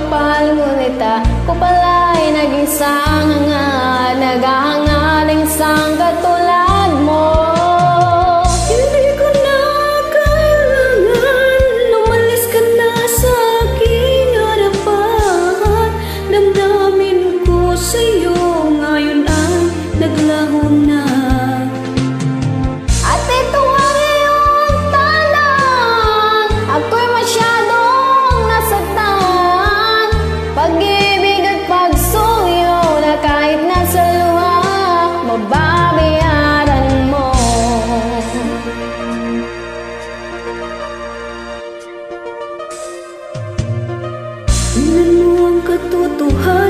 kapal, ngunit ako pala'y nag-isang hangad, naghahangad ng isang katulad mo. Hindi ko na kailangan, lumalis ka na sa aking harapan. Damdamin ko sa'yo ngayon ay naglaho na. At ito ang iyong tanang, ako'y masyadong nasaktan. Pag-ibig at pagsuyo na kahit nasa luha, mababayaran mo. Tingnan mo ang katotohanan,